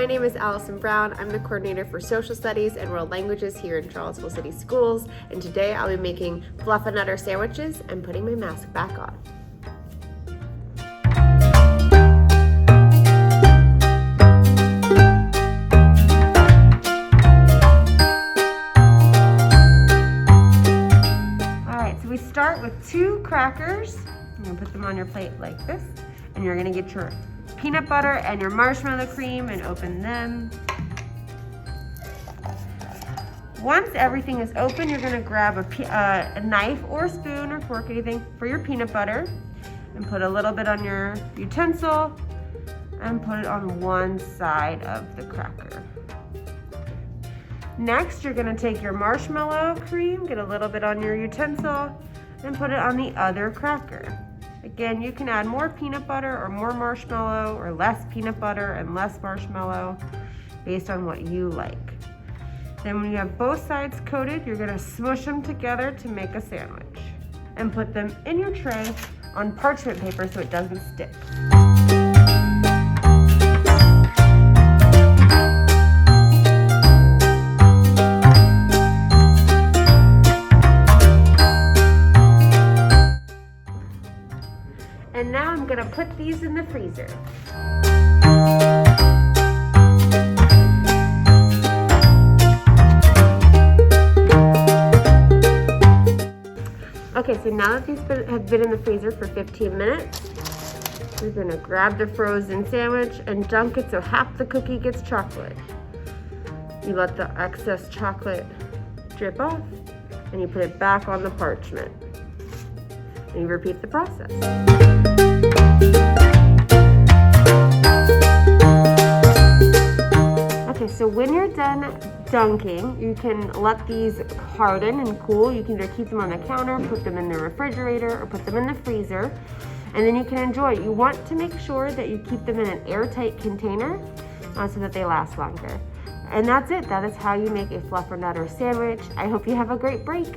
my name is Alicen Brown. I'm the coordinator for social studies and world languages here in Charlottesville City Schools, and today I'll be making Fluffernutter sandwiches and putting my mask back on. Alright, so we start with 2 crackers. You're going to put them on your plate like this, and you're going to get your peanut butter and your marshmallow cream and open them. Once everything is open, you're going to grab a knife or spoon or fork, anything, for your peanut butter, and put a little bit on your utensil and put it on one side of the cracker. Next, you're going to take your marshmallow cream, get a little bit on your utensil, and put it on the other cracker. Again, you can add more peanut butter or more marshmallow, or less peanut butter and less marshmallow based on what you like. Then when you have both sides coated, you're going to smush them together to make a sandwich and put them in your tray on parchment paper so it doesn't stick. And now I'm gonna put these in the freezer. Okay, so now that these have been in the freezer for 15 minutes, we're gonna grab the frozen sandwich and dunk it so half the cookie gets chocolate. You let the excess chocolate drip off, and you put it back on the parchment. And you repeat the process. Okay, so when you're done dunking, you can let these harden and cool. You can either keep them on the counter, put them in the refrigerator, or put them in the freezer, and then you can enjoy it. You want to make sure that you keep them in an airtight container so that they last longer. And that's it. That is how you make a Fluffernutter sandwich. I hope you have a great break.